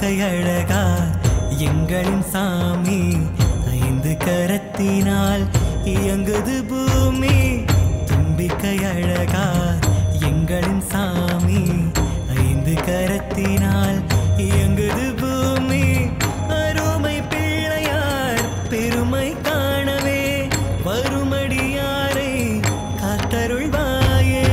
தும்பிக்கை அழகா எங்களின் சாமி, ஐந்து கரத்தினால் இயங்குது பூமி. தும்பிக்கை அழகா எங்களின் சாமி, ஐந்து கரத்தினால் இயங்குது பூமி. அருமை பிள்ளையார் பெருமை காணவே வருமடியாரை காத்தருள்வாயே.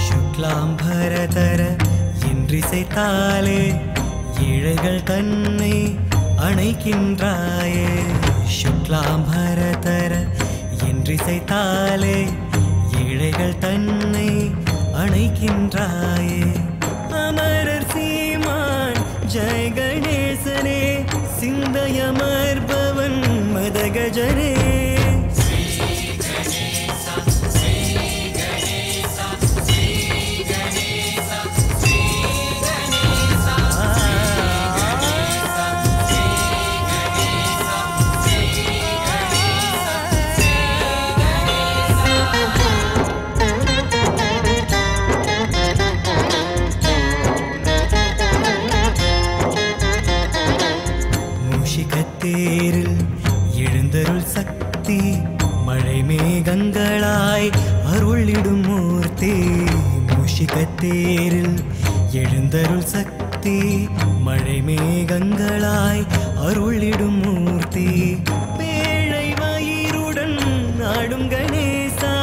சுக்லாம்பரதர என்றிசைத்தாலே ஏழைகள் தன்னை அணைக்கின்றாயே. சுக்லாம்பரதர என்றிசைத்தாலே ஏழைகள் தன்னை அணைக்கின்றாயே. அமரர் சீமான் ஜெய கணேசனே, சிந்தையமர்பவன் மதகஜனே. தேரில் எழுந்தருள் சக்தி, மழை மேகங்களாய் அருளிடும் மூர்த்தி. மூஷிகத்தேரில் எழுந்தருள் சக்தி, மழை மேகங்களாய் அருளிடும் மூர்த்தி. பேழை வயிறுடன் ஆடும் கணேசா,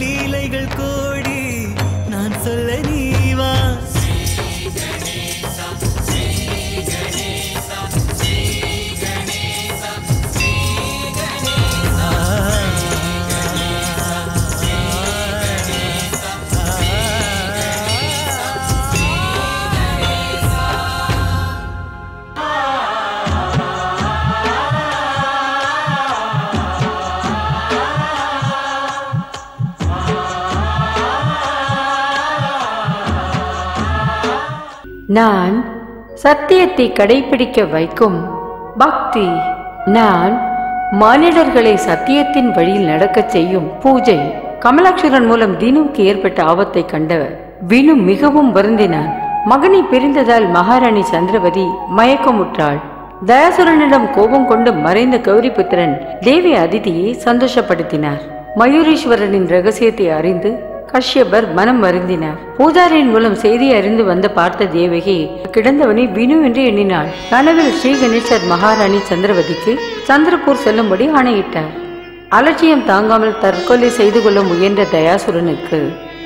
லீலைகள் கோடி நான் சொல்ல நீவா. நான் சத்தியத்தை கடைபிடிக்க வைக்கும் பக்தி. நான் மானிடர்களை சத்தியத்தின் வழியில் நடக்கச் செய்யும் பூஜை. கமலாட்சுரன் மூலம் தீனுவுக்கு ஏற்பட்ட ஆபத்தை கண்ட வினு மிகவும் வருந்தினான். மகனை பிரிந்ததால் மகாராணி சந்திரவதி மயக்கமுற்றாள். தயாசுரனிடம் கோபம் கொண்டு மறைந்த கௌரிபுத்திரன் தேவி அதிதியை சந்தோஷப்படுத்தினார். மயூரீஸ்வரனின் ரகசியத்தை அறிந்து கஷ்யபர் மனம் வருந்தினார். பூஜாரியின் மூலம் செய்தியை அறிந்து வந்த பார்த்த தேவகி கிடந்தவனை வினு என்று எண்ணினாள். கனவில் ஸ்ரீ கணேசர் மகாராணி சந்திரவதிக்கு சந்திரபூர் செல்லும்படி ஆணையிட்டார். அலட்சியம் தாங்காமல் தற்கொலை செய்து கொள்ள முயன்ற தயாசுரனுக்கு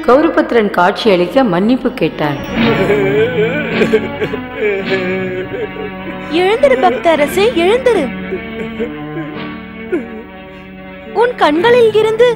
கௌரிபுத்திரன் காட்சி அளிக்க மன்னிப்பு கேட்டார். எழுந்திரு பக்தரசே, எழுந்திரு. உன் கண்களில் இருந்து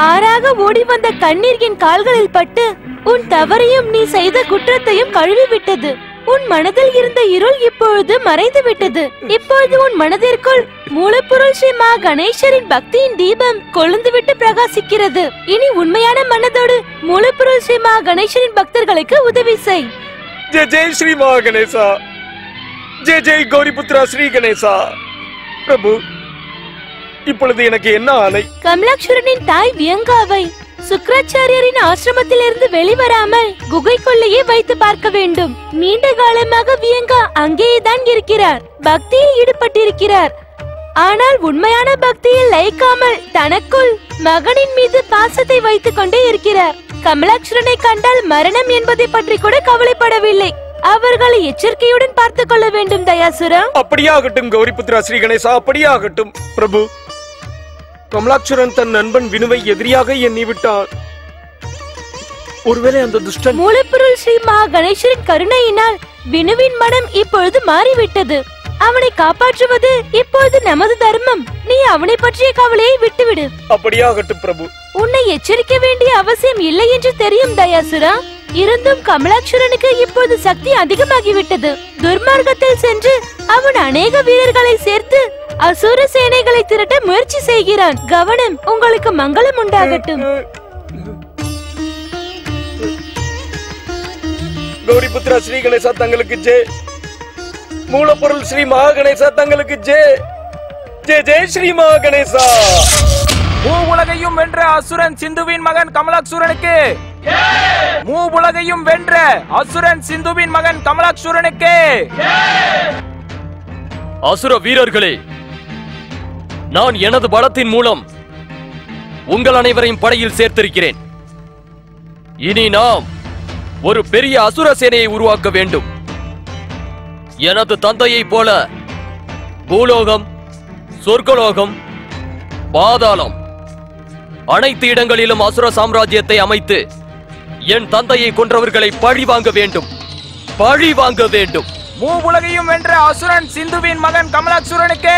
ஆறாக ஓடி வந்த கண்ணீர் என் கால்களில் பட்டு உன் தவறையும் நீ செய்த குற்றத்தையும் கழுவி விட்டது. உன் மனதில் இருந்த இருள் இப்பொழுது மறைந்து விட்டது. இப்பொழுது உன் மனதிற்குள் மூலப்பொருள் ஸ்ரீ மா கணேசரின் பக்தியின் தீபம் கொழுந்துவிட்டு பிரகாசிக்கிறது. இனி உண்மையான மனதோடு மூலப்பொருள் ஸ்ரீ மா கணேசரின் பக்தர்களுக்கு உதவி செய். ஜெய் ஜெய் ஸ்ரீ மா கணேசா, ஜெய் ஜெய் கௌரிபுத்ரா ஸ்ரீ கணேசா. பிரபு, இப்பொழுது எனக்கு என்ன ஆணை? கமலாட்சுரனின் தாய் வியங்காவை சுக்ராச்சாரியரின் ஆசிரமத்திலிருந்து வெளிவராமல் குகைக்குள்ளேயே வைத்து பார்க்க வேண்டும். நீண்ட காலமாக வியங்கா அங்கேயேதான் இருக்கிறார், பக்தியில் ஈடுபட்டிருக்கிறார். ஆனால் உண்மையான பக்தியில் லயிக்காமல் தனக்குள் மகனின் மீது பாசத்தை வைத்துக் கொண்டே இருக்கிறார். கமலாட்சுரனை கண்டால் மரணம் என்பதை பற்றி கூட கவலைப்படவில்லை. அவர்களை எச்சரிக்கையுடன் பார்த்துக் கொள்ள வேண்டும் தயாசுரா. அப்படியாகட்டும் கௌரிபுத்ரா ஸ்ரீ கணேசா, அப்படியாகட்டும். பிரபு, கமலாட்சுரன் தன் நண்பன் வினுவை எதிரியாக எண்ணிவிட்டான். ஒருவேளை அந்த துஷ்டன் மூலப்பொருள் ஸ்ரீ மா கணேசரின் கருணையினால் வினுவின் மனம் இப்பொழுது மாறிவிட்டது. அவனை காப்பாற்றுவது இப்பொழுது நமது தர்மம். நீ அவனை பற்றிய கவலையை விட்டுவிடு. அப்படியாகட்டும் பிரபு. உன்னை எச்சரிக்க வேண்டிய அவசியம் இல்லை என்று தெரியும் தயாசுரா. இருந்தும் கமலாட்சுரனுக்கு இப்போது சக்தி அதிகமாகிவிட்டது. துர்மார்க்கத்தில் சென்று அவன் அநேக வீரர்களை சேர்த்து அசுர சேனைகளை திரட்ட முயற்சி செய்கிறான். கவனம், உங்களுக்கு மங்களம் உண்டாகட்டும். கௌரிபுத்ரா ஸ்ரீ கணேசா தங்களுக்கு ஜெய். மூலப்பொருள் ஸ்ரீ மகாகணேசா தங்களுக்கு ஜெய். ஜெய் ஜெய் ஸ்ரீ மகாகணேசா. மூவுலகையும் வென்ற அசுரன் சிந்துவின் மகன் கமலாக்சூரனுக்கு, மூவுலகையும் வென்ற அசுரன் சிந்துவின் மகன் கமலாக்சூரனுக்கு. அசுர வீரர்களே, நான் எனது பலத்தின் மூலம் உங்கள் அனைவரையும் படையில் சேர்த்திருக்கிறேன். இனி நாம் ஒரு பெரிய அசுர சேனையை உருவாக்க வேண்டும். எனது தந்தையைப் போல பூலோகம், சொர்க்கலோகம், பாதாளம் அனைத்து இடங்களிலும் அசுர சாம்ராஜ்யத்தை அமைத்து என் தந்தையை கொன்றவர்களை பழி வாங்க வேண்டும், பழி வாங்க வேண்டும். மூவுலகையும் வென்ற அசுரன் சிந்துவின் மகன் கமலாக்சூரனுக்கு.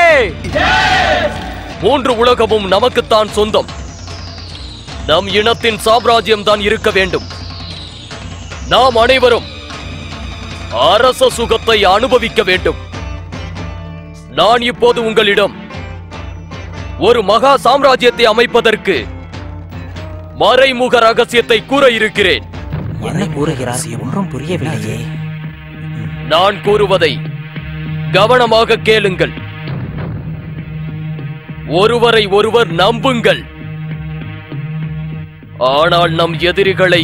மூன்று உலகமும் நமக்குத்தான் சொந்தம். நம் இனத்தின் சாம்ராஜ்யம் தான் இருக்க வேண்டும். நாம் அனைவரும் அரச சுகத்தை அனுபவிக்க வேண்டும். நான் இப்போது உங்களிடம் ஒரு மகா சாம்ராஜ்யத்தை அமைப்பதற்கு மறைமுக ரகசியத்தை கூற இருக்கிறேன். என்ன கூறுகிறார்? ஒன்றும் புரியவில்லையே. நான் கூறுவதை கவனமாக கேளுங்கள். ஒருவரை ஒருவர் நம்புங்கள். ஆனால் நம் எதிரிகளை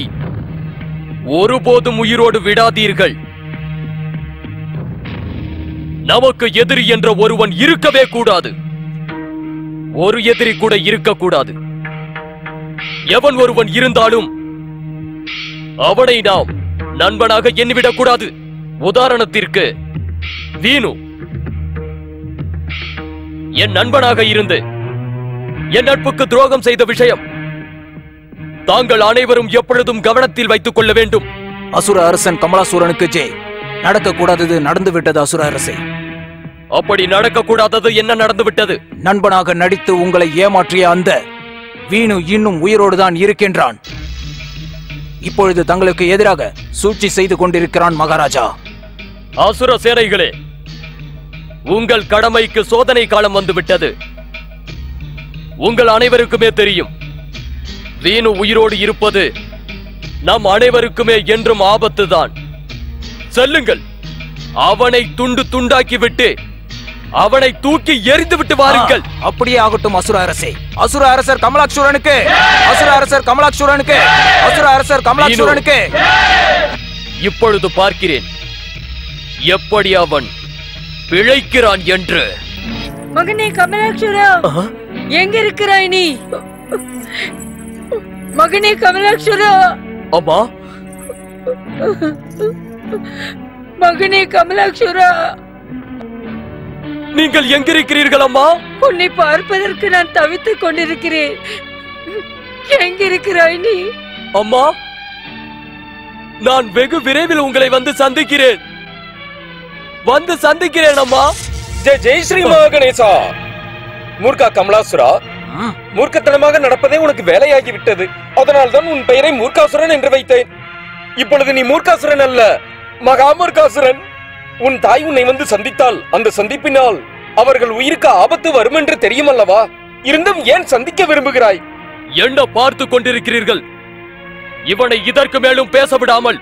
ஒருபோதும் உயிரோடு விடாதீர்கள். நமக்கு எதிரி என்ற ஒருவன் இருக்கவே கூடாது. ஒரு எதிரி கூட இருக்கக்கூடாது. எவன் ஒருவன் இருந்தாலும் அவனை நாம் நண்பனாக எண்ணிவிடக் கூடாது. உதாரணத்திற்கு வீணு என் நண்பனாக இருந்து என் நட்புக்கு துரோகம் செய்த விஷயம் தாங்கள் அனைவரும் எப்பொழுதும் கவனத்தில் வைத்துக் கொள்ள வேண்டும். அசுர அரசன் கமலாசூரனுக்கு ஜெய். நடக்கக்கூடாதது நடந்துவிட்டது அசுர அரசே. அப்படி நடக்கக்கூடாதது என்ன நடந்துவிட்டது? நண்பனாக நடித்து உங்களை ஏமாற்றிய அந்த வீணு இன்னும் உயிரோடுதான் இருக்கின்றான். இப்பொழுது தங்களுக்கு எதிராக சூழ்ச்சி செய்து கொண்டிருக்கிறான் மகாராஜா. அசுர சேனைகளே, உங்கள் கடமைக்கு சோதனை காலம் வந்துவிட்டது. உங்கள் அனைவருக்குமே தெரியும், வீணு உயிரோடு இருப்பது நம் அனைவருக்குமே என்றும் ஆபத்துதான். செல்லுங்கள், அவனை துண்டு துண்டாக்கிவிட்டு அவனை தூக்கி எறிந்து விட்டு வாருங்கள். அப்படியே ஆகட்டும் அசுர அரசே. அசுர அரசர் கமலாக்சூரனுக்கு, அசுர அரசர் கமலாக்சூரனுக்கு, அசுர அரசர் கமலாக்சூரனுக்கு. இப்பொழுது பார்க்கிறேன் எப்படி அவன் பிழைக்கிறான் என்று. மகனே கமலாக்ஷரா, எங்க இருக்கிறாய் நீ? மகனே கமலாக்ஷரா. அம்மா, மகனே கமலாக்ஷரா, நீங்கள் எங்கிருக்கிறீர்கள் அம்மா? உன்னை பார்ப்பதற்கு நான் தவித்துக் கொண்டிருக்கிறேன். எங்கிருக்கிறாய் நீ? அம்மா, நான் வெகு விரைவில் உங்களை வந்து சந்திக்கிறேன். அம்மா. ஜெய் ஜெய் ஸ்ரீ மகாகணேசா. மூர்க்கா கமலாசுரா, மூர்க்கத்தனமாக நடப்பதே உனக்கு வேலையாகி விட்டது. அதனால்தான் உன் பெயரை மூர்க்காசுரன் என்று வைத்தேன். இப்பொழுது நீ மூர்க்காசுரன் அல்ல, மகாமூர்க்காசுரன். உன் தாய் உன்னை வந்து சந்தித்தால் அந்த சந்திப்பினால் அவர்கள் உயிருக்கு ஆபத்து வரும் என்று தெரியும் அல்லவா? இருந்தும் ஏன் சந்திக்க விரும்புகிறாய்? என்ன பார்த்து கொண்டிருக்கிறீர்கள்? இவனை இதற்கு மேலும் பேச விடாமல்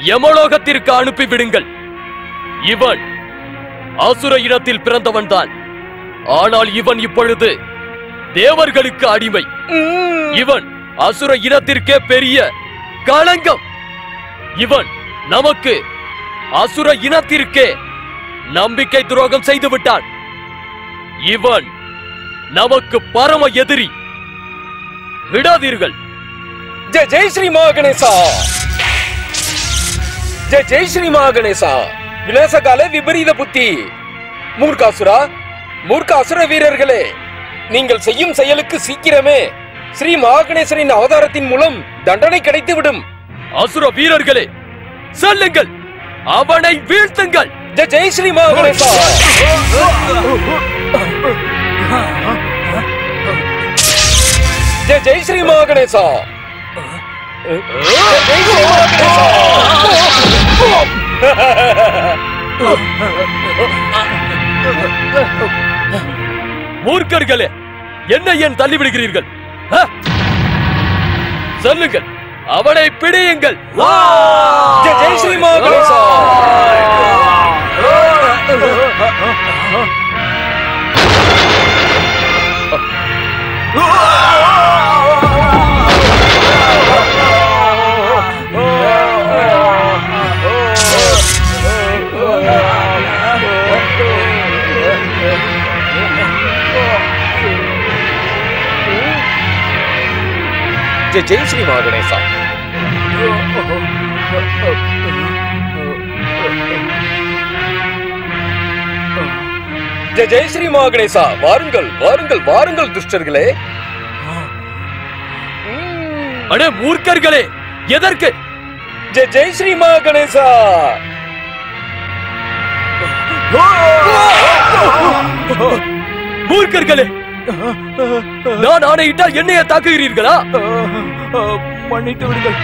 யமலோகத்திற்கு அனுப்பி விடுங்கள். இவன் அசுர இனத்தில் பிறந்தவன் தான். ஆனால் இவன் இப்பொழுது தேவர்களுக்கு அடிமை. இவன் அசுர இனத்திற்கே பெரிய களங்கம். இவன் நமக்கு, அசுர இனத்திற்கே நம்பிக்கை துரோகம் செய்து விட்டான். இவன் நமக்கு பரம எதிரி. விடாதீர்கள். ஜெய் ஜெய் ஸ்ரீ மகாகணேசா. ஜெய் ஜெய் ஸ்ரீ மகாகணேசா. விநாசகால விபரீத புத்தி. மூர்க்காசுரா, மூர்க்காசுர வீரர்களே, நீங்கள் செய்யும் செயலுக்கு சீக்கிரமே ஸ்ரீ மகாகணேசரின் அவதாரத்தின் மூலம் தண்டனை கிடைத்துவிடும். அசுர வீரர்களே, செல்லுங்கள், அவனை வீழ்த்துங்கள். ஜெய் ஜெய் ஸ்ரீ மகாகணேசா. ஜெய் ஜெய் ஸ்ரீ மகாகணேசா. ஜெய் ஜெய் ஸ்ரீ மகாகணேசா. மூர்க்கர்களே, என்ன ஏன் தள்ளி விடுகிறீர்கள்? சொல்லுங்கள், அவனை பிடியுங்கள். ஜெய் ஸ்ரீ மகாகணேசா. ஜெய் ஸ்ரீ மகாகணேசா. ஜெய் ஸ்ரீ மகாகணேசா. வாருங்கள் வாருங்கள் வாருங்கள் துஷ்டர்களே. அடே மூர்க்கர்களே, எதற்கு? ஜெய் ஸ்ரீ மகாகணேசா. மூர்க்கர்களே, நான் ஆணையிட்டால் என்னைய தாக்குகிறீர்களா? மன்னித்து விடுங்கள்.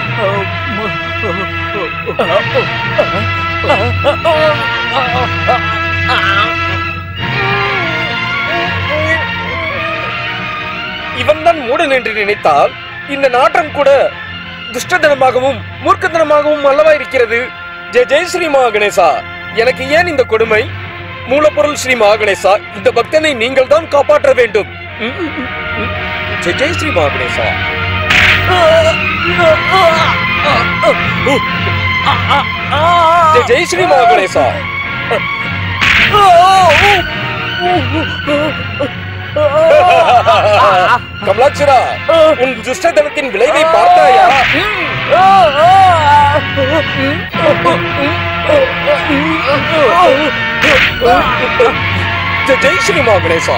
இவன் தான் மூடன் என்று நினைத்தால் இந்த நாட்டம் கூட துஷ்டதனமாகவும் மூர்க்கத்தனமாகவும் அல்லவா இருக்கிறது. ஜெய் ஸ்ரீ மகாகணேசா. எனக்கு ஏன் இந்த கொடுமை? மூலப்பொருள் ஸ்ரீ மகாகணேசா, இந்த பக்தனை நீங்கள் தான் காப்பாற்ற வேண்டும். ஜெய் ஸ்ரீ மகாகணேசா. ஜெய் ஸ்ரீ மகாகணேசா. கமலாட்சரா, உன் துஷ்டதனத்தின் விளைவை பார்த்தாயா? ஜெய் ஸ்ரீ மகாகணேசா.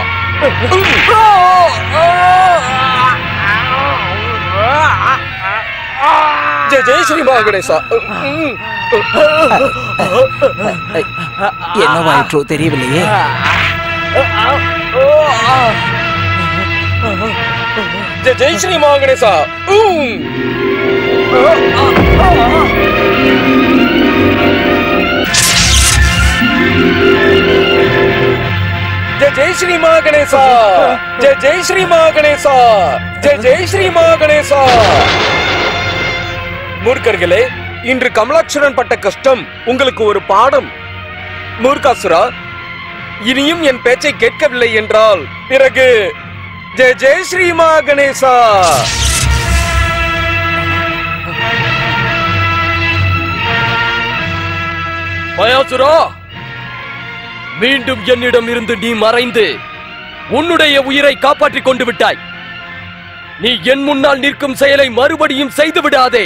ஜெய் ஸ்ரீ மகாகணேசா. என்னவாயிற்றோ தெரியவில்லையே. ஜெய் ஸ்ரீ மகாகணேசா. ஜெய் ஸ்ரீ மகாகணேசா. ஜெய் ஸ்ரீ மகாகணேசா. ஜெய் ஸ்ரீ மகாகணேசா. மூர்க்கர்களே, இன்று கமலாட்சரன் பட்ட கஷ்டம் உங்களுக்கு ஒரு பாடம். மூர்க்காசுரா, இனியும் என் பேச்சை கேட்கவில்லை என்றால் பிறகு ஜெய் ஸ்ரீ மகாகணேசா. மயாசுரா, மீண்டும் என்னிடம் இருந்து நீ மறைந்து உன்னுடைய உயிரை காப்பாற்றிக் கொண்டு விட்டாய். நீ என் முன்னால் நிற்கும் செயலை மறுபடியும் செய்து விடாதே.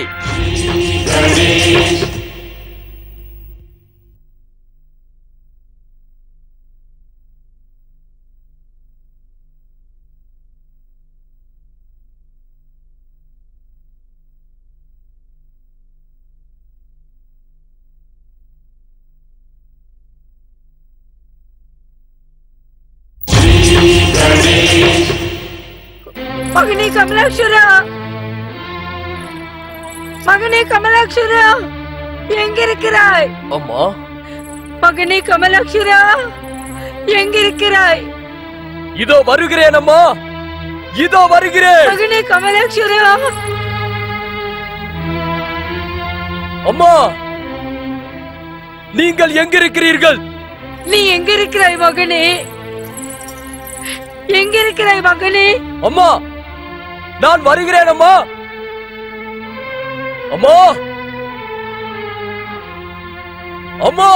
மகனே கமலாட்சரா, மகனே கமலாட்சரா, எங்கிருக்கிறாய்? அம்மா, மகனே கமலாட்சரா, எங்கிருக்கிறாய்? இதோ வருகிறேன் அம்மா, இதோ வருகிறேன். மகனே கமலாட்சரா. அம்மா, நீங்கள் எங்கிருக்கிறீர்கள்? நீ எங்கிருக்கிறாய் மகனே? எங்கிருக்கிறாய் மகனே? அம்மா, நான் வருகிறேன் அம்மா. அம்மா, அம்மா,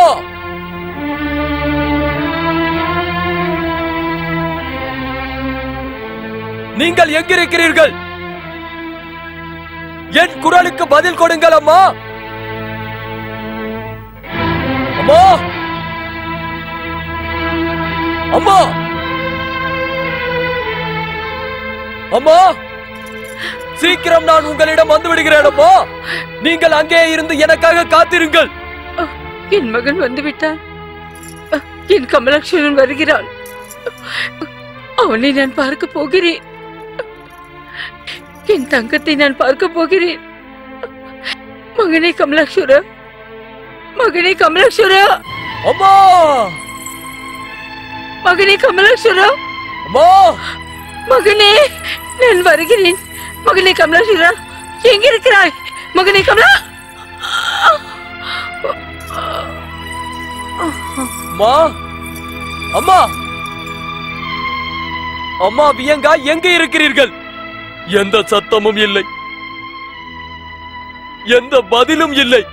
நீங்கள் எங்கிருக்கிறீர்கள்? என் குரலுக்கு பதில் கொடுங்கள் அம்மா. அம்மா, அம்மா, அம்மா, சீக்கிரம் நான் உங்களிடம் வந்து விடுகிறேன் அம்மா. நீங்கள் அங்கே இருந்து எனக்காக காத்திருங்கள். என் மகன் வந்து விட்டான். என் கமலாட்சரன் வருகிறான். அவனை நான் பார்க்க போகிறேன். என் தங்கத்தை நான் பார்க்க போகிறேன். மகனே கமலாட்சரா, மகனே கமலாட்சரா, அம்மா, மகனே கமலாட்சரா. அம்மா மகனே, நான் வருகிறேன். மகனே கமலாசுரா, எங்க இருக்கிறாய்? மகனே கமலா. அம்மா அம்மா அம்மா வியங்கா, எங்க இருக்கிறீர்கள்? எந்த சத்தமும் இல்லை, எந்த பதிலும் இல்லை.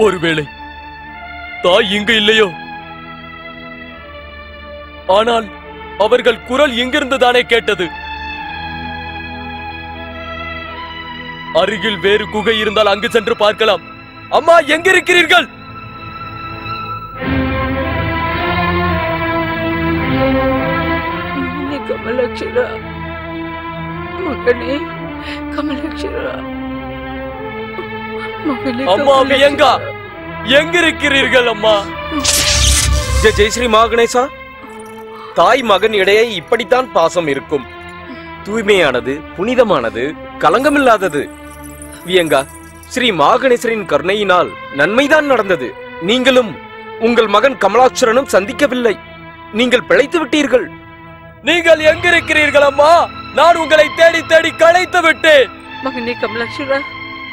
ஒருவேளை தாய் இங்கு இல்லையோ? ஆனால் அவர்கள் குரல் இங்கிருந்து தானே கேட்டது. அருகில் வேறு குகை இருந்தால் அங்கு சென்று பார்க்கலாம். அம்மா எங்க இருக்கிறீர்கள்? கமலாட்சரா, மகனே கமலாட்சரா, மகனே அம்மா வியங்கா, எங்க இருக்கிறீர்கள் அம்மா? ஜெய் ஸ்ரீ மகாகணேசா. தாய் மகன் இடையே இப்படித்தான் பாசம் இருக்கும். தூய்மையானது, புனிதமானது, களங்கமில்லாதது. வியங்கா, ஸ்ரீ மகாகணேசரின் கருணையினால் நன்மைதான் நடந்தது. நீங்களும் உங்கள் மகன் கமலாட்சரனும் சந்திக்கவில்லை. நீங்கள் பிழைத்து விட்டீர்கள். நீங்கள் எங்க இருக்கிறீர்கள் அம்மா? நான் உங்களை தேடி தேடி களைத்து விட்டேன். மகனே கமலாட்சரா.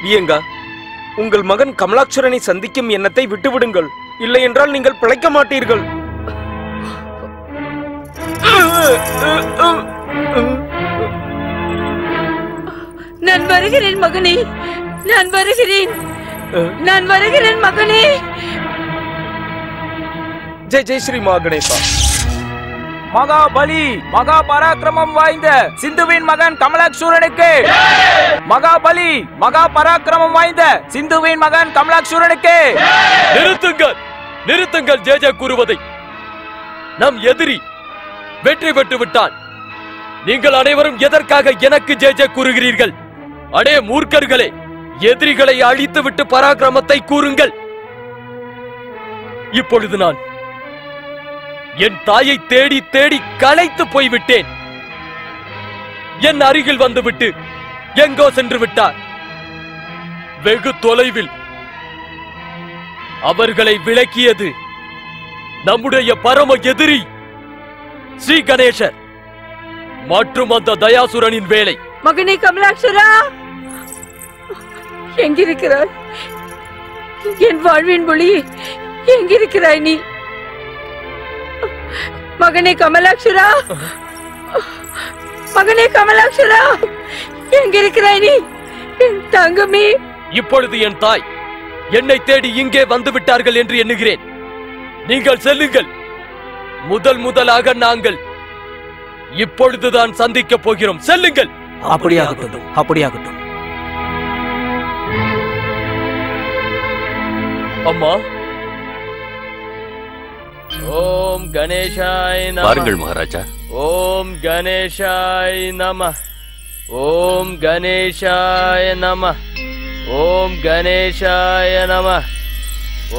வியங்கா, உங்கள் மகன் கமலாட்சரனை சந்திக்கும் எண்ணத்தை விட்டுவிடுங்கள். இல்லை என்றால் நீங்கள் பிழைக்க மாட்டீர்கள். நான் வருகிறேன் மகனே, நான் வருகிறேன், நான் வருகிறேன் மகனே. ஜெய் ஸ்ரீ மகாகணேசா. மகாபலி, மகா பராக்கிரமம் வாய்ந்த சிந்துவின் மகன் கமலாசுரனுக்கு. மகாபலி, மகா பராக்கிரமம் வாய்ந்த சிந்துவின் மகன் கமலாசுரனுக்கு. நிறுத்துங்கள், நிறுத்துங்கள் ஜெய கூறுவதை. நம் எதிரி வெற்றி பெற்று விட்டான். நீங்கள் அனைவரும் எதற்காக எனக்கு ஜெய கூறுகிறீர்கள்? அடே மூர்க்கர்களே, எதிரிகளை அழித்து விட்டு பராக்கிரமத்தை கூறுங்கள். இப்பொழுது நான் என் தாயை தேடி தேடி களைத்து போய்விட்டேன். என் அருகில் வந்துவிட்டு எங்கோ சென்று விட்டார். வெகு தொலைவில். அவர்களை விலக்கியது நம்முடைய பரம எதிரி ஸ்ரீ கணேசர் மற்றும் அந்த தயாசுரனின் வேலை. மகனே கமலாட்சரா, எங்கிருக்கிறாய்? என் வாழ்வின் மொழி, எங்கிருக்கிறாய் நீ? மகனே கமலாட்சரா, மகனே கமலாட்சரா, எங்கிருக்கிறாய் நீ? என் தங்கமே. இப்பொழுது என் தாய் என்னை தேடி இங்கே வந்து விட்டார்கள் என்று எண்ணுகிறேன். நீங்கள் செல்லுங்கள். முதலாக நாங்கள் இப்பொழுதுதான் சந்திக்க போகிறோம். செல்லுங்கள். அப்படியாகட்டும், அப்படியாகட்டும். அம்மா. ஓம் கணேசாய நம. வாருங்கள் மகாராஜா. ஓம் கணேசாய நம. ஓம் கணேசாய நம. ஓம் கணேசாய நம.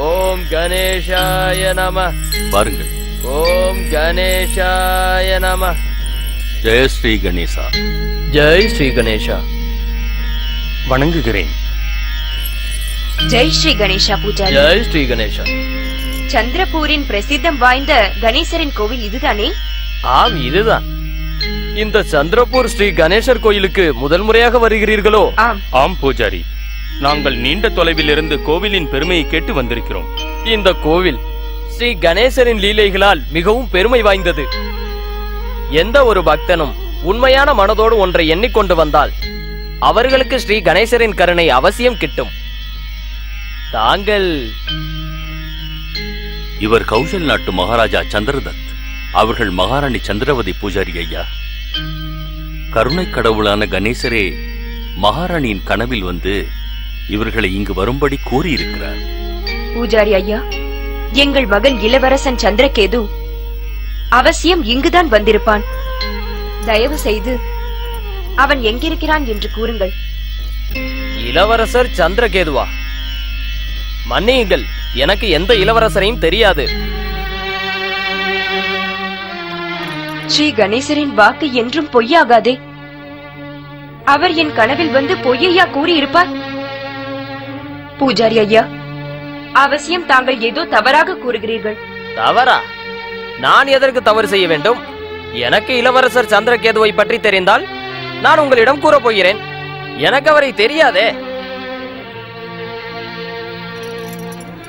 ஓம் கணேசாய நம. வாருங்கள். ஓம் கணேசாய நம. ஜெய ஸ்ரீ கணேசா. ஜெய் ஸ்ரீ கணேசா. வணங்குகிறேன். ஜெய் ஸ்ரீ கணேசா பூஜாரி. ஜெய் ஸ்ரீ கணேசா. சந்திரபூரின் பிரசித்தம் வாய்ந்த கணேசரின் கோவில் இதுதானே? ஆம், இதுதான். இந்த சந்திரபூர் ஸ்ரீ கணேசர் கோயிலுக்கு முதல் முறையாக வருகிறீர்களோ? ஆம். ஆம் பூஜாரி, நாங்கள் நீண்ட தொலைவில் இருந்து கோவிலின் பெருமையை கேட்டு வந்திருக்கிறோம். இந்த கோவில் ஸ்ரீ கணேசரின் லீலைகளால் மிகவும் பெருமை வாய்ந்தது. எந்த ஒரு பக்தனும் உண்மையான மனதோடு ஒன்றை எண்ணிக்கொண்டு வந்தால் அவர்களுக்கு ஸ்ரீ கணேசரின் கருணை அவசியம் கிட்டும். தாங்கள் இவர் கௌஷல் நாட்டு மகாராஜா சந்திரதத். அவர்கள் மகாராணி சந்திரவதி பூஜாரி ஐயா. கருணை கடவுளான கணேசரே மகாராணியின் கனவில் வந்து இவர்களை இங்கு வரும்படி கூறியிருக்கிறார். பூஜாரி ஐயா, எங்கள் மகன் இளவரசன் சந்திரகேது அவசியம் இங்குதான் வந்திருப்பான். தயவு செய்து அவன் எங்கிருக்கிறான் என்று கூறுங்கள். இளவரசர் சந்திரகேதுவா? மன்னியுங்கள், எனக்கு எந்த இளவரசரையும் தெரியாது. ஸ்ரீ கணேசரின் வாக்கு என்றும் பொய்யாகாதே. அவர் என் கனவில் வந்து பொய்யா கூறியிருப்பார். பூஜாரி ஐயா, அவசியம் தாங்கள் ஏதோ தவறாக கூறுகிறீர்கள். தவறா? நான் எதற்கு தவறு செய்ய வேண்டும்? எனக்கு இளவரசர் சந்திரகேதுவை பற்றி தெரிந்தால் நான் உங்களிடம் கூறப் போகிறேன். எனக்கு அவரை தெரியாதே.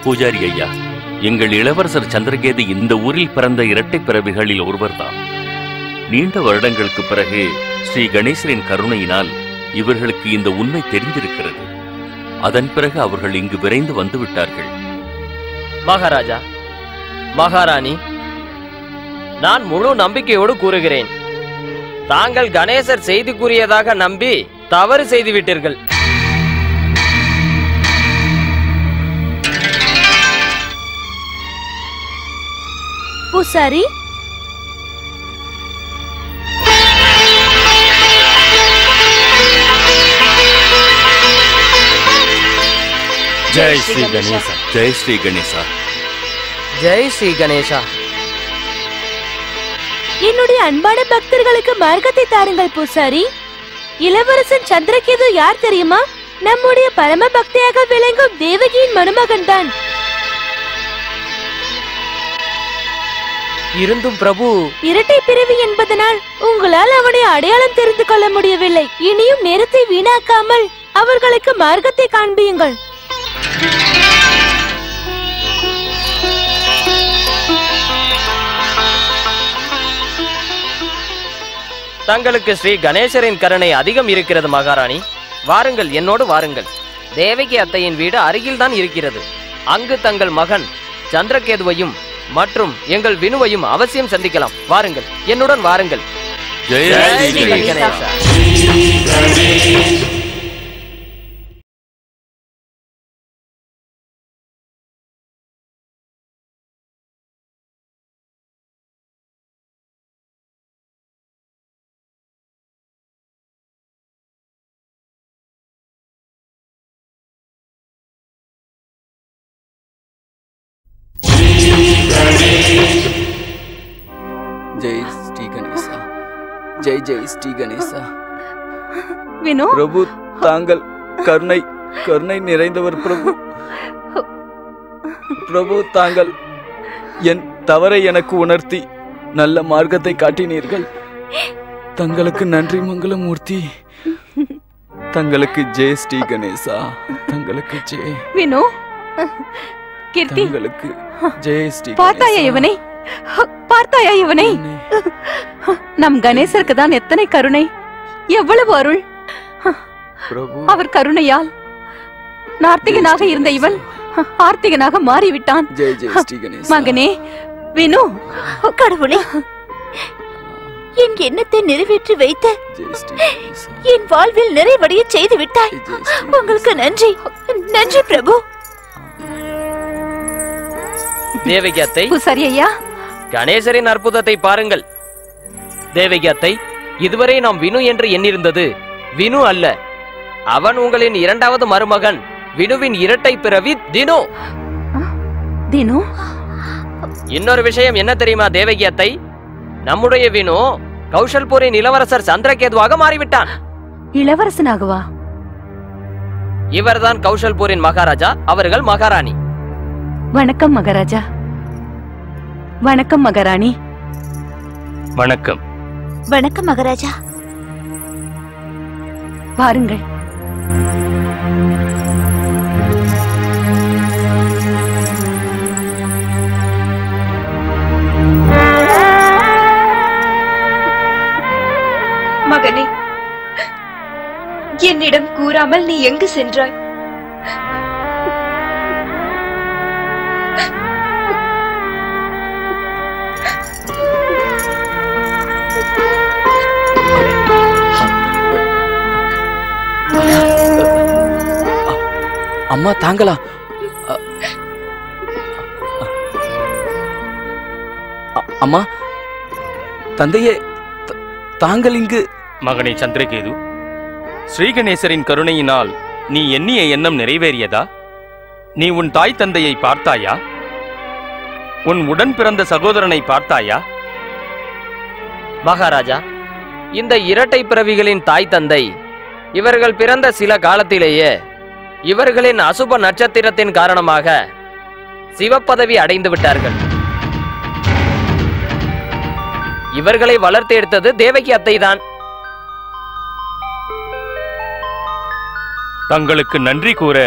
பூஜாரி ஐயா, எங்கள் இளவரசர் சந்திரகேது இந்த ஊரில் பிறந்த இரட்டை பிறவிகளில் ஒருவர்தான். நீண்ட வருடங்களுக்கு பிறகு ஸ்ரீ கணேசரின் கருணையினால் இவர்களுக்கு இந்த உண்மை தெரிந்திருக்கிறது. அதன் பிறகு அவர்கள் இங்கு விரைந்து வந்து விட்டார்கள். மகாராஜா, மகாராணி, நான் முழு நம்பிக்கையோடு கூறுகிறேன், தாங்கள் கணேசர் செய்தி கூறியதாக நம்பி தவறு செய்து விட்டீர்கள். பூசாரி, ஜெய் ஸ்ரீ கணேசா. ஜெய் ஸ்ரீ கணேசா. ஜெய் ஸ்ரீ கணேசா. என்னுடைய அன்பான பக்தர்களுக்கு மார்க்கத்தை தாருங்கள் பூசாரி. இளவரசன் சந்திரகேது யார் தெரியுமா? நம்முடைய பரம பக்தியாக விளங்கும் தேவகியின் மருமகன் தான். இருந்தும் பிரபு, இரட்டை பிறவி என்பதனால் உங்களால் அவனை அடையாளம் தெரிந்து கொள்ள முடியவில்லை. இனியும் நேரத்தை வீணாக்காமல் அவர்களுக்கு மார்க்கத்தை காண்பியுங்கள். தங்களுக்கு ஸ்ரீ கணேசரின் கருணை அதிகம் இருக்கிறது மகாராணி. வாருங்கள், என்னோடு வாருங்கள். தேவகி அத்தையின் வீடு அருகில்தான் இருக்கிறது. அங்கு தங்கள் மகன் சந்திரகேதுவையும் மற்றும் எங்கள் வினுவையும் அவசியம் சந்திக்கலாம். வாருங்கள், என்னுடன் வாருங்கள். ஜெய் ஸ்ரீ கணேசா. ஜெய் ஸ்ரீ கணேசா. ஜெய் ஜெய் ஸ்ரீ கணேசா. வினு, பிரபு, தாங்கள் கருணை நிறைந்தவர் பிரபு. பிரபு, தாங்கள் என் தவறை எனக்கு உணர்த்தி நல்ல மார்க்கத்தை காட்டினீர்கள். தங்களுக்கு நன்றி மங்களமூர்த்தி. தங்களுக்கு ஜெய் ஸ்ரீ கணேசா. தங்களுக்கு ஜெய். வினு, கீர்த்தி, தங்களுக்கு ஜெய் ஸ்ரீ. பார்த்தாயா இவனை? நம் கணேசருக்கு தான் எத்தனை கருணை, எவ்வளவு அருள். அவர் கருணையால் நார்த்திகனாக இருந்த இவன் ஆர்த்திகனாக மாறிவிட்டான். ஜெய் ஜெய் ஸ்ரீ கணேசா. மகனே வினு, கடவுளே, என் எண்ணத்தை நிறைவேற்றி வைத்த என் வாழ்வில் நிறைவடைய செய்து விட்டாய். உங்களுக்கு நன்றி, நன்றி பிரபு. தேவகி அத்தை, பூசாரி ஐயா, கணேசரின் அற்புதத்தை பாருங்கள். தேவகி அத்தை, இதுவரை நாம் வினு என்று எண்ணிருந்தது வினு அல்ல. அவன் உங்களின் இரண்டாவது மருமகன், வினுவின் இரட்டை பிறவி தினு. தினு, இன்னொரு விஷயம் என்ன தெரியுமா தேவகி அத்தை? நம்முடைய வினு கௌஷல்பூரின் இளவரசர் சந்திரகேதுவாக மாறிவிட்டான். இளவரசனாகவா? இவர்தான் கௌஷல்பூரின் மகாராஜா, அவர்கள் மகாராணி. வணக்கம் மகாராஜா. வணக்கம் மகாராணி. வணக்கம். வணக்கம் மகாராஜா. வாருங்கள். மகனே, என்னிடம் கூறாமல் நீ எங்கு சென்றாய்? அம்மா, தாங்களா? அம்மா, தந்தையே, தாங்கள் இங்கு? மகனே சந்திரகேது, ஸ்ரீகணேசரின் கருணையினால் நீ எண்ணிய எண்ணம் நிறைவேறியதா? நீ உன் தாய் தந்தையை பார்த்தாயா? உன் உடன் பிறந்த சகோதரனை பார்த்தாயா? மகாராஜா, இந்த இரட்டை பிறவிகளின் தாய் தந்தை இவர்கள் பிறந்த சில காலத்திலேயே இவர்களின் அசுப நட்சத்திரத்தின் காரணமாக சிவப்பதவி அடைந்து விட்டார்கள். இவர்களை வளர்த்து எடுத்தது தேவகி அத்தைதான். தங்களுக்கு நன்றி கூற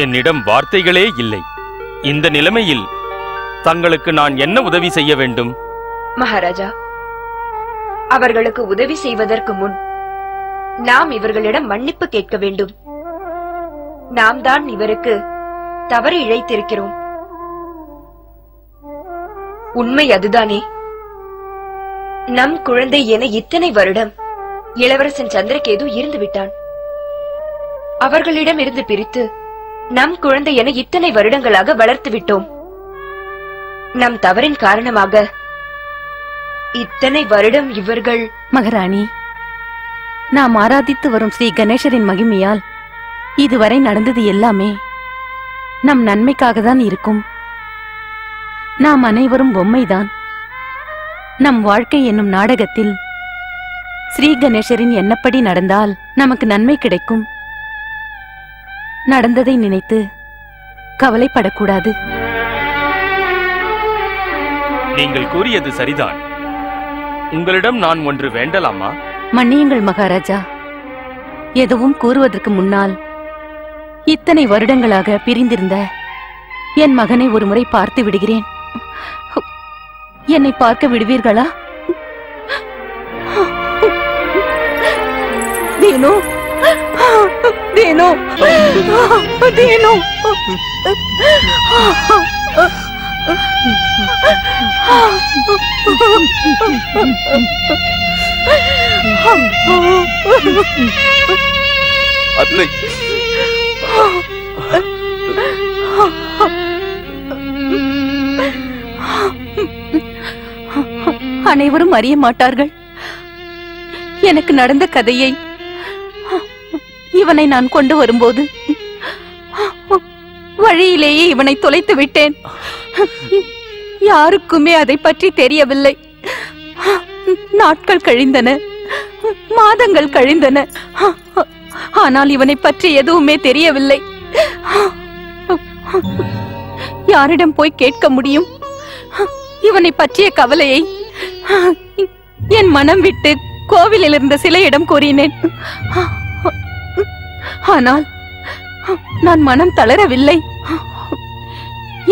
என்னிடம் வார்த்தைகளே இல்லை. இந்த நிலைமையில் தங்களுக்கு நான் என்ன உதவி செய்ய வேண்டும்? மகாராஜா, அவர்களுக்கு உதவி செய்வதற்கு முன் நாம் இவர்களிடம் மன்னிப்பு கேட்க வேண்டும். நாம் தான் இவருக்கு தவறு இழைத்திருக்கிறோம். உண்மை அதுதானே? நம் குழந்தை என இத்தனை வருடம் இளவரசன் சந்திரகேது இருந்து விட்டான். அவர்களிடம் இருந்து பிரித்து நம் குழந்தை என இத்தனை வருடங்களாக வளர்த்து விட்டோம். நம் தவறின் காரணமாக இத்தனை வருடம் இவர்கள்... மகாராணி, நாம் ஆராதித்து வரும் ஸ்ரீ கணேசரின் மகிமையால் இதுவரை நடந்தது எல்லாமே நம் நன்மைக்காக தான் இருக்கும். நாம் அனைவரும் பொம்மைதான். நம் வாழ்க்கை என்னும் நாடகத்தில் ஸ்ரீ கணேசரின் எண்ணப்படி நடந்தால் நமக்கு நன்மை கிடைக்கும். நடந்ததை நினைத்து கவலைப்படக்கூடாது. நீங்கள் கூறியது சரிதான். உங்களிடம் நான் ஒன்று வேண்டலாமா? மன்னியுங்கள் மகாராஜா. எதுவும் கூறுவதற்கு முன்னால் இத்தனை வருடங்களாக பிரிந்திருந்த என் மகனை ஒருமுறை பார்த்து விடுகிறேன். என்னை பார்க்க விடுவீர்களா? தீனு, தீனு, தீனு. அத்தை, அனைவரும் அறிய மாட்டார்கள் எனக்கு நடந்த கதையை. இவனை நான் கொண்டு வரும்போது வழியிலேயே இவனை தொலைத்து விட்டேன். யாருக்குமே அதை பற்றி தெரியவில்லை. நாட்கள் கழிந்தன, மாதங்கள் கழிந்தன. ஆனால் இவனை பற்றி எதுவுமே தெரியவில்லை. யாரிடம் போய் கேட்க முடியும் இவனை பற்றிய கவலையை? என் மனம் விட்டு கோவிலில் இருந்த சிலையிடம் கூறினேன். ஆனால் நான் மனம் தளரவில்லை.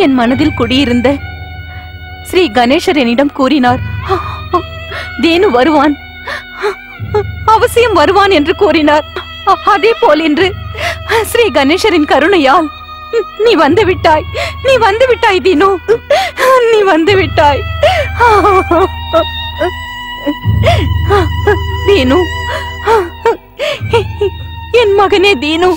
என் மனதில் குடியிருந்த ஸ்ரீ கணேசர் என்னிடம் கூறினார், தேனு வருவான், அவசியம் வருவான் என்று கூறினார். அதே போல் இன்று ஸ்ரீ கணேசரின் கருணையால் நீ வந்து விட்டாய். நீ வந்து விட்டாய் தீனு, நீ வந்து விட்டாய். தீனு, என் மகனே தீனு.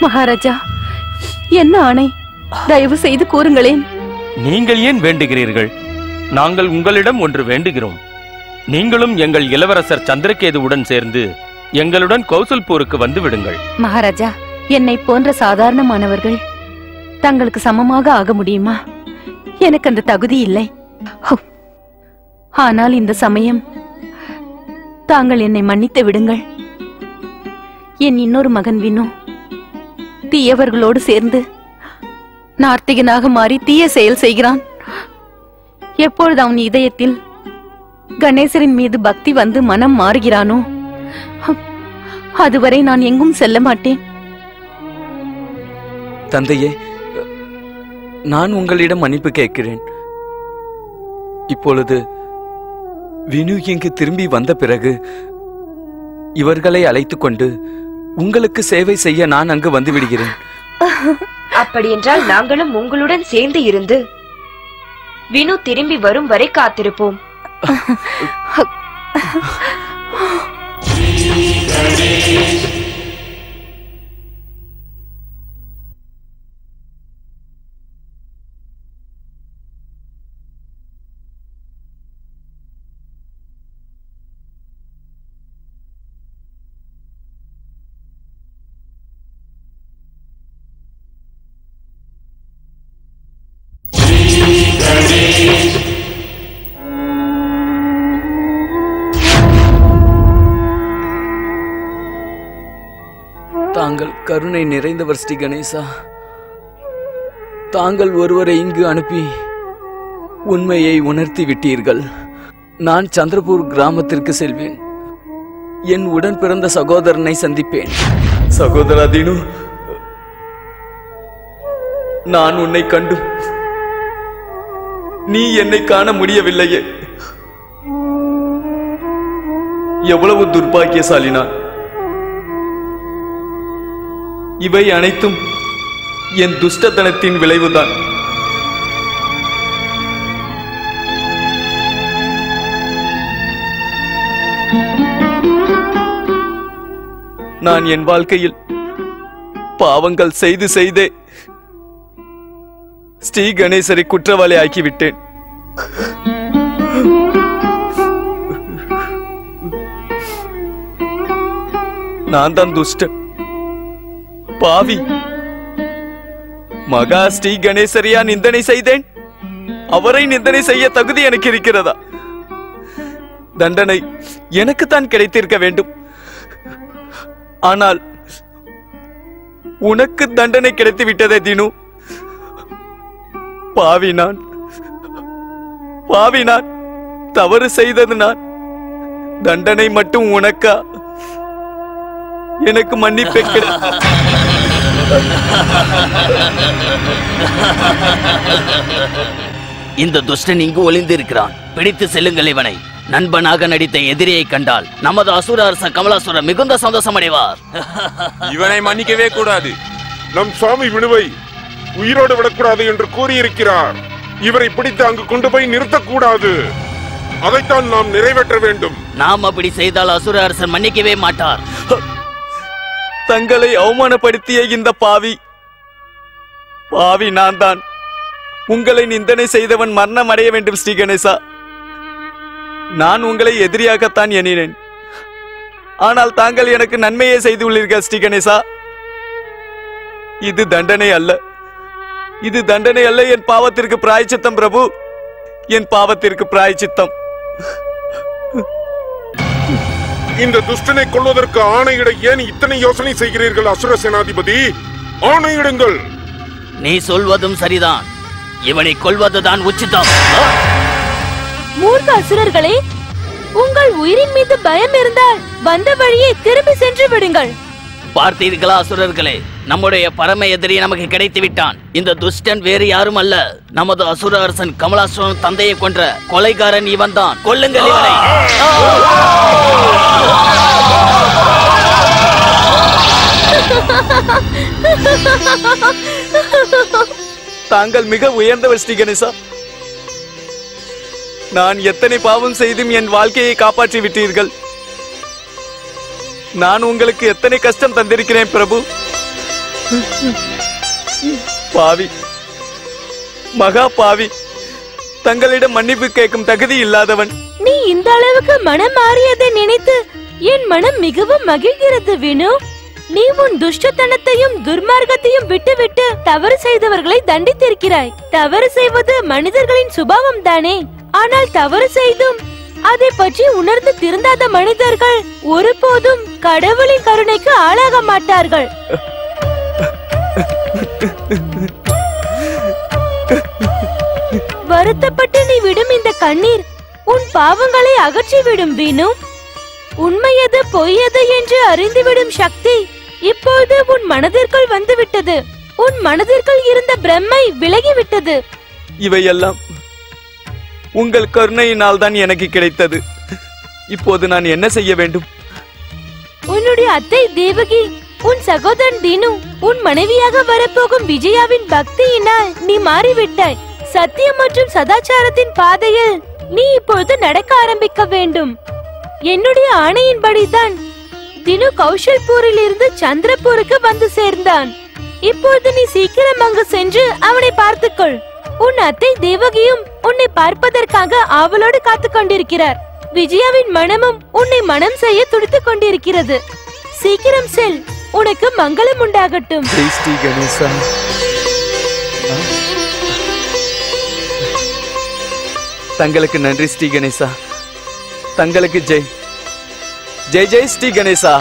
மகாராஜா, என்ன ஆணை? தயவு செய்து கூறுங்களேன். நீங்கள் ஏன் வேண்டுகிறீர்கள்? நாங்கள் உங்களிடம் ஒன்று வேண்டுகிறோம். நீங்களும் எங்கள் இளவரசர் சந்திரகேதுவுடன் சேர்ந்து எங்களுடன் கௌசல்பூருக்கு வந்து விடுங்கள். மகாராஜா, என்னை போன்ற சாதாரணமானவர்கள் தங்களுக்கு சமமாக ஆக முடியுமா? எனக்கு அந்த தகுதி இல்லை. ஆனால் இந்த சமயம் தாங்கள் என்னை மன்னித்து விடுங்கள். என் இன்னொரு மகன் வினு தீயவர்களோடு சேர்ந்து நார்த்திகனாக மாறி தீய செயல் செய்கிறான். எப்பொழுது அவன் இதயத்தில் கணேசரின் மீது பக்தி வந்து மனம் மாறுகிறானோ அதுவரை நான் எங்கும் செல்ல மாட்டேன். தந்தையே, நான் உங்களிடம் மன்னிப்பு கேட்கிறேன். இப்பொழுது வினு இங்கு திரும்பி வந்த பிறகு இவர்களை அழைத்துக் கொண்டு உங்களுக்கு சேவை செய்ய நான் அங்கு வந்து விடுகிறேன். அப்படியென்றால் நாங்களும் உங்களுடன் சேர்ந்து இருந்து வினு திரும்பி வரும் வரை காத்திருப்போம். கருணை நிறைந்தவர் ஸ்ரீ கணேசா. தாங்கள் ஒருவரை இங்கு அனுப்பி உண்மையை உணர்த்தி விட்டீர்கள். நான் சந்திரபூர் கிராமத்திற்கு செல்வேன். என் உடன் பிறந்த சகோதரனை சந்திப்பேன். சகோதரா தீனு, நான் உன்னை கண்டும் நீ என்னை காண முடியவில்லையே. எவ்வளவு துர்பாக்கியசாலி நான். இவை அனைத்தும் என் துஷ்டத்தனத்தின் விளைவுதான். நான் என் வாழ்க்கையில் பாவங்கள் செய்து செய்தே ஸ்ரீ கணேசரை குற்றவாளி ஆக்கிவிட்டேன். நான் தான் துஷ்டன், பாவி. மகா ஸ்ரீ கணேசரையா நிந்தனை செய்தேன்? அவரை நிந்தனை செய்ய தகுதி எனக்கு இருக்கிறதா? தண்டனை எனக்குத்தான் கிடைத்திருக்க வேண்டும். ஆனால் உனக்கு தண்டனை கிடைத்து விட்டதே தீனு. பாவி நான், பாவி நான். தவறு செய்தது நான். தண்டனை மட்டும் உனக்கா? எனக்கு மன்னிப்பே இந்த துஷ்டன் இங்கு ஒளிந்திருக்கிறான். பிடித்து செல்லுங்கள் இவனை. நண்பனாக நடித்த எதிரியை கண்டால் நமது அசுர அரச கமலாசுரர் மிகுந்த சந்தோஷம் அடைவார். இவனை மன்னிக்கவே கூடாது. நம் சுவாமி வினுவை உயிரோடு விடக்கூடாது என்று கூறியிருக்கிறார். இவரை பிடித்து அங்கு கொண்டு போய் நிறுத்தக்கூடாது. அதைத்தான் நாம் நிறைவேற்ற வேண்டும். நாம் அப்படி செய்தால் அசுர அரசர் மன்னிக்கவே மாட்டார். தங்களை அவமானப்படுத்திய இந்த பாவி நான் தான். உங்களை நிந்தனை செய்தவன் மரணம் அடைய வேண்டும் ஸ்ரீ கணேசா. நான் உங்களை எதிரியாகத்தான் எண்ணினேன். ஆனால் தாங்கள் எனக்கு நன்மையே செய்துள்ளீர்கள் ஸ்ரீ கணேசா. இது தண்டனை அல்ல, இது தண்டனை அல்ல. என் பாவத்திற்கு பிராயச்சித்தம் பிரபு, என் பாவத்திற்கு பிராயச்சித்தம். இந்த துஷ்டனை கொள்வதற்கு ஆணையிட ஏன் இத்தனை யோசனை செய்கிறீர்கள் அசுர சேனாதிபதி? ஆணையிடுங்கள். நீ சொல்வதும் சரிதான். இவனை கொல்வதுதான் உச்சிதம். மூர்க்க அசுரர்களே, உங்கள் உயிரின் மீது பயம் இருந்தால் வந்த வழியை திரும்பி சென்று விடுங்கள். பார்த்தீர்களா அசுரர்களே, நம்முடைய பரம எதிரி நமக்கு கிடைத்து விட்டான். இந்த துஷ்டன் வேறு யாரும் அல்ல, நமது அசுர அரசன் கமலாசுரன் தந்தையை கொன்ற கொலைகாரன் இவன் தான். கொல்லுங்கள் இவனை. தாங்கள் மிக உயர்ந்தவர் ஸ்ரீ கணேசா. நான் எத்தனை பாவம் செய்தும் என் வாழ்க்கையை காப்பாற்றி விட்டீர்கள். நான் உங்களுக்கு எத்தனை கஷ்டம் தந்திருக்கிறேன் பிரபு. பாவி, மகா பாவி, தங்களிடம் மன்னிப்பு கேட்கும் தகுதி இல்லாதவன். நீ இந்த அளவுக்கு மனம் மாறியதை நினைத்து என் மனம் மிகவும் மகிழ்கிறது வினு. நீ உன் துஷ்டத்தனத்தையும் துர்மார்க்கத்தையும் விட்டுவிட்டு தவறு செய்தவர்களை தண்டித்திருக்கிறாய். தவறு செய்வது மனிதர்களின் சுபாவம் தானே. ஆனால் தவறு செய்தும் அதை பற்றி உணர்ந்து திருந்தாத மனிதர்கள் ஒருபோதும் கடவுளின் கருணைக்கு ஆளாக மாட்டார்கள். வருத்தப்பட்டு நீ விடும் இந்த கண்ணீர் உன் பாவங்களை அகற்றிவிடும் வீணு. உண்மையது பொய்யது என்று அறிந்துவிடும் சக்தி இப்போது உன் மனதிற்குள் வந்துவிட்டது. உன் மனதிற்குள் இருந்த பிரம்மை விலகிவிட்டது. இவையெல்லாம் உங்கள் கருணையினால் தான் எனக்கு கிடைத்தது. இப்போது நான் என்ன செய்ய வேண்டும்? உன்னுடைய அத்தை தேவகி, உன் சகோதரன் தீனு, உன் மனைவியாக வரப்போகும் விஜயாவின் பக்தியினால் நீ மாறிவிட்டாய். சத்தியம் மற்றும் சதாச்சாரத்தின் பாதையில் நீ இப்பொழுது நடக்க ஆரம்பிக்க வேண்டும். என்னுடைய ஆணையின்படிதான் தினு கௌஷல்பூரில் இருந்து சந்திரபூருக்கு வந்து சேர்ந்தான். இப்பொழுது நீ சீக்கிரம் அங்கு சென்று அவனை பார்த்துக்கொள். உன் அத்தை தேவகியும் உன்னை பார்ப்பதற்காக ஆவலோடு காத்துக் கொண்டிருக்கிறார். விஜயாவின் மனமும் உன்னை மனம் செய்ய துடித்துக் கொண்டிருக்கிறது. சீக்கிரம் செல், உனக்கு மங்களம் உண்டாகட்டும். ஸ்ரீ கணேசா. தங்களுக்கு நன்றி ஸ்ரீ கணேசா. தங்களுக்கு ஜெய் ஜெய் ஜெய் ஸ்ரீ கணேசா.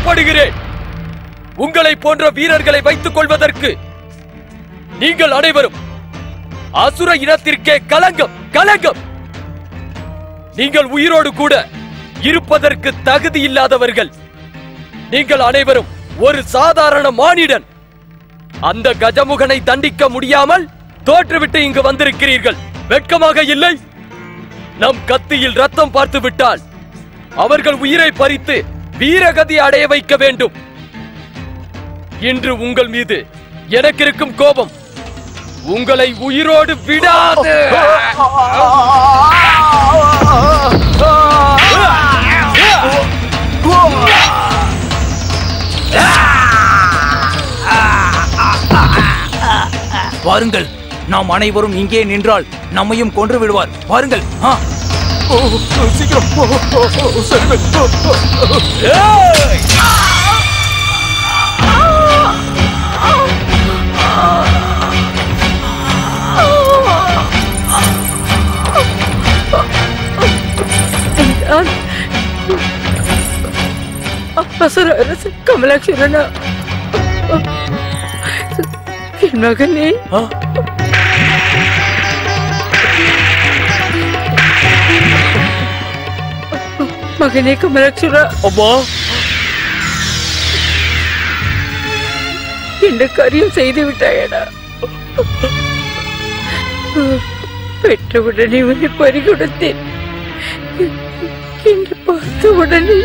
புறப்படுகிறேன். உங்களை போன்ற வீரர்களை வைத்துக் கொள்வதற்கு நீங்கள் அனைவரும் அசுர இனத்திற்கே களங்கம், களங்கம். நீங்கள் உயிரோடு கூட இருப்பதற்கு தகுதி இல்லாதவர்கள். நீங்கள் அனைவரும் ஒரு சாதாரண மானிடன். அந்த கஜமுகனை தண்டிக்க முடியாமல் தோற்றுவிட்டு இங்கு வந்திருக்கிறீர்கள். வெட்கமாக இல்லை? நம் கத்தியில் ரத்தம் பார்த்து விட்டால் அவர்கள் உயிரை பறித்து வீரகதி அடைய வைக்க வேண்டும். இன்று உங்கள் மீது எனக்கு இருக்கும் கோபம் உங்களை உயிரோடு விடாது. வாருங்கள், நாம் அனைவரும் இங்கே நின்றால் நம்மையும் கொன்று விடுவார். வாருங்கள். சீக்கிரம். அசுர அரசன் கமலாட்சுரனா? என் மகனே, மகனே கமலாட்சுரா. அம்மா, என்ன காரியம் செய்து விட்டாயடா? பெற்றவுடனே உன்னை பறிகொடுத்தேன். என்று பார்த்த உடனே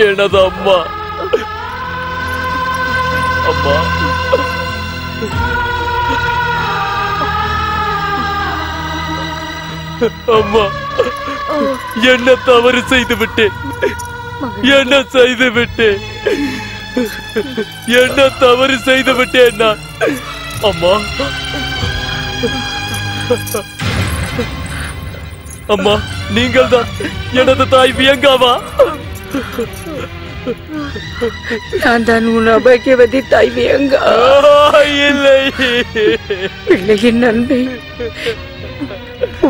எனது அம்மா, அம்மா, அம்மா, என்ன தவறு செய்து விட்டேன். என்ன செய்து விட்டேன்? என்ன தவறு செய்து விட்டேன் நான்? அம்மா, அம்மா, நீங்கள் தான் எனது தாய் வியங்காவா? நான் தான் உன் அபாகியவதி தாய் வியங்கா. இல்லை, பிள்ளையின் நன்மை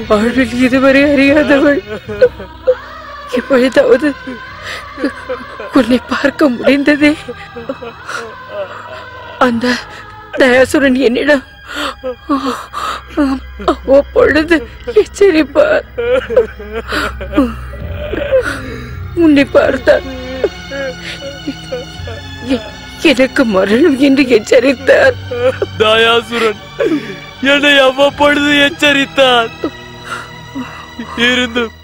வாழ்வில் இதுவரை அறியாதவள். எப்பொழுதாவது உன்னை பார்க்க முடிந்ததே. அந்த தயாசுரன் என்னிடம் அவ்வப்பொழுது எச்சரிப்பார். உன்னை பார்த்தார், எனக்கு மரணம் என்று எச்சரித்தார். தயாசுரன் என்னை அவ்வப்பொழுது எச்சரித்தார். இருந்தும்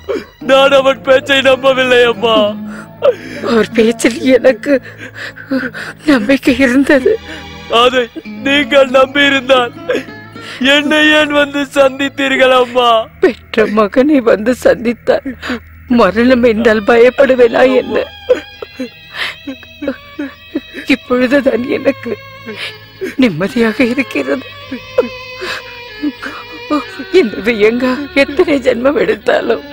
நான் அவன் பேச்சை நம்பவில்லை அம்மா. அவர் பேச்சில் எனக்கு நம்பிக்கை இருந்தது. அதை நீங்கள் நம்பி இருந்தால் என்னை ஏன் வந்து சந்தித்தீர்கள் அம்மா? பெற்ற மகனை வந்து சந்தித்தார். மரணம் என்றால் பயப்படுவேனா என்ன? இப்பொழுதுதான் எனக்கு நிம்மதியாக இருக்கிறது. இந்த வியங்கா எத்தனை ஜென்மம் எடுத்தாலும்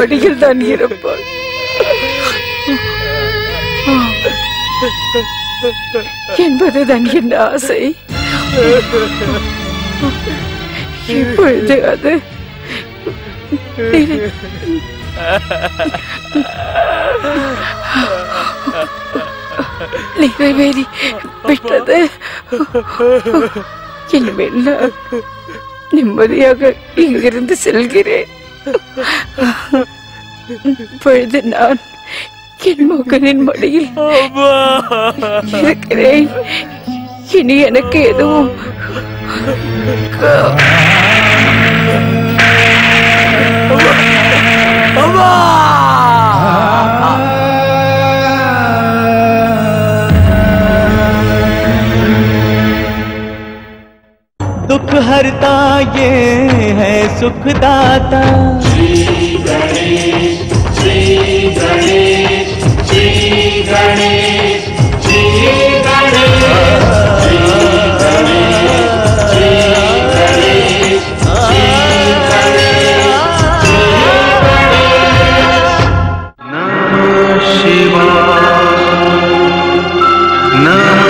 அடியில் தான் இருப்பாள் என்பதுதான் என் ஆசை. இப்பொழுது அது நிறைவேறி விட்டது. இனிமேல் நான் நிம்மதியாக இங்கிருந்து செல்கிறேன். இப்பொழுது நான் என் மகனின் மடியில் இருக்கிறேன். இனி எனக்கு எதுவும் दुख हरता ये है सुखदाता। श्री गणेश, श्री गणेश, श्री गणेश, श्री गणेश, श्री गणेश, श्री गणेश, श्री गणेश, श्री गणेश। नमः शिवाय। நம